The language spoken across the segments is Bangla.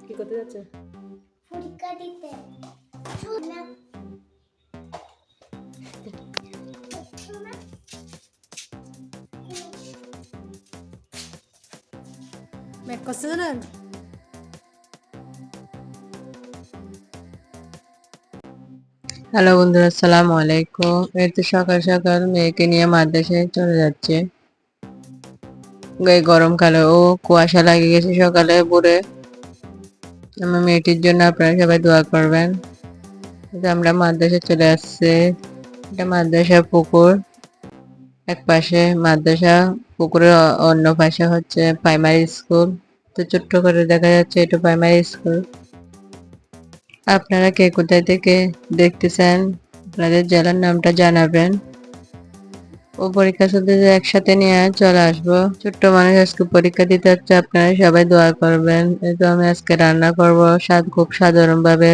কি করতে যাচ্ছে? পরীক্ষা দিতে না মেক করছে জানেন? হ্যালো বন্ধুরা, আসসালামু আলাইকুম। এই তো সকাল সকাল মেয়েকে নিয়ে মাদ্রাসায় চলে যাচ্ছে। এই গরমকালে ও কুয়াশা লাগে গেছে সকালে ভোরে। আমার মেয়েটির জন্য আপনারা সবাই দোয়া করবেন। আমরা মাদ্রাসায় চলে আসছে। এটা মাদ্রাসা পুকুর, এক পাশে মাদ্রাসা, পুকুরের অন্য পাশে হচ্ছে প্রাইমারি স্কুল। তো ছোট্ট করে দেখা যাচ্ছে এটা প্রাইমারি স্কুল। আপনারা কে কোথায় থেকে দেখতেছেন, আপনাদের জেলার নামটা জানাবেন। ও পরীক্ষা চলতে যে একসাথে নিয়ে চলে আসবো। ছোট্ট মানুষ আজকে পরীক্ষা দিতে হচ্ছে, আপনারা সবাই দোয়া করবেন। এই তো আমি আজকে রান্না করব খুব সাধারণ ভাবে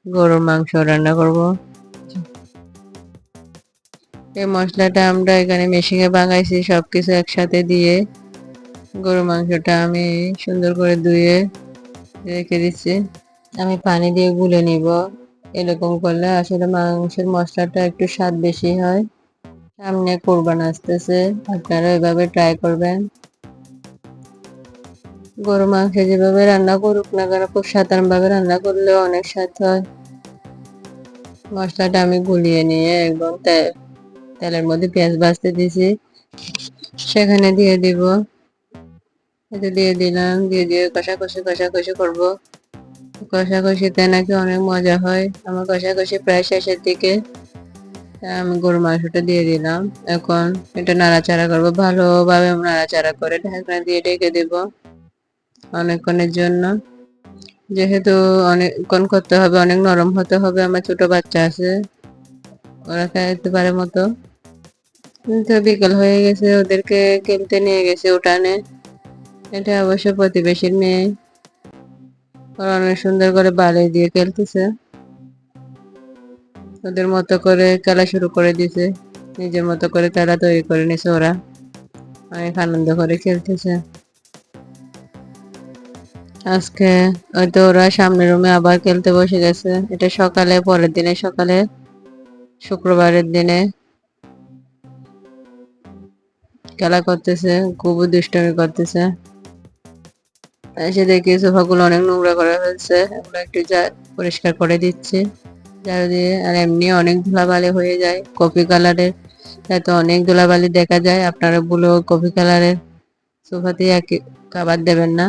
গরুর মাংস রান্না করব। এই মশলাটা আমরা এখানে মেশিনে বানাইছি, সবকিছু একসাথে দিয়ে গরুর মাংসটা আমি সুন্দর করে ধুয়ে রেখে দিচ্ছি। আমি পানি দিয়ে গুলে নিব। এরকম করলে আসলে মাংসের মশলাটা একটু স্বাদ বেশি হয়। সামনে কোরবান আসতেছে, আপনারা এভাবে ট্রাই করবেন। গরু মাংস যেভাবে রান্না করুক না কেন, খুব সাধারণ ভাবে রান্না করলেও অনেক স্বাদ হয়। মশলাটা আমি গুলিয়ে নিয়ে একদম তেলের মধ্যে পেঁয়াজ ভাজতে দিয়েছি, সেখানে দিয়ে দিব। এটা দিয়ে দিলাম, দিয়ে কষাকষি করবো। কষাকষিতে নাকি অনেক মজা হয়। আমার কষাকষি প্রায় শেষের দিকে। আমি গরু মাংসটা দিয়ে দিলাম। এখন এটা নাড়াচাড়া করবো, ভালোভাবে নাড়াচাড়া করে ঢাকনা দিয়ে ঢেকে দেব অনেকক্ষণের জন্য। যেহেতু অনেকক্ষণ করতে হবে, অনেক নরম হতে হবে, আমার ছোট বাচ্চা আছে, ওরা খাইতে পারে মতো। তো বিকেল হয়ে গেছে, ওদেরকে খেলতে নিয়ে গেছে উঠানে। এটা অবশ্য প্রতিবেশীর মেয়ে, ওরা অনেক সুন্দর করে বালি দিয়ে খেলতেছে। ওদের মতো করে খেলা শুরু করে দিছে, নিজের মতো করে খেলা তৈরি করে নিছে। ওরা অনেক আনন্দ করে খেলতেছে। আজকে হয়তো ওরা সামনের রুমে আবার খেলতে বসে গেছে। এটা সকালে, পরের দিনে সকালে, শুক্রবারের দিনে খেলা করতেছে, খুব দুষ্টমি করতেছে। এসে দেখি সোফাগুলো অনেক নোংরা করে ফেলছে, এগুলো একটু পরিষ্কার করে দিচ্ছি ঝাড়ু দিয়ে। আর এমনি অনেক ধুলাবালি হয়ে যায় কফি কালারের, তাই তো অনেক ধুলাবালি দেখা যায়। আপনারা বলো কফি কালারের সোফাতে একই খাবার দেবেন না,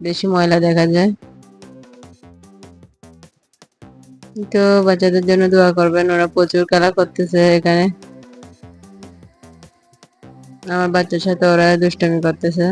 বেশি ময়লা দেখা যায়। তো বাচ্চাদের জন্য দোয়া করবেন, ওরা প্রচুর খেলা করতেছে এখানে। আমার বাচ্চার সাথে ওরা দুষ্টামি করতেছে।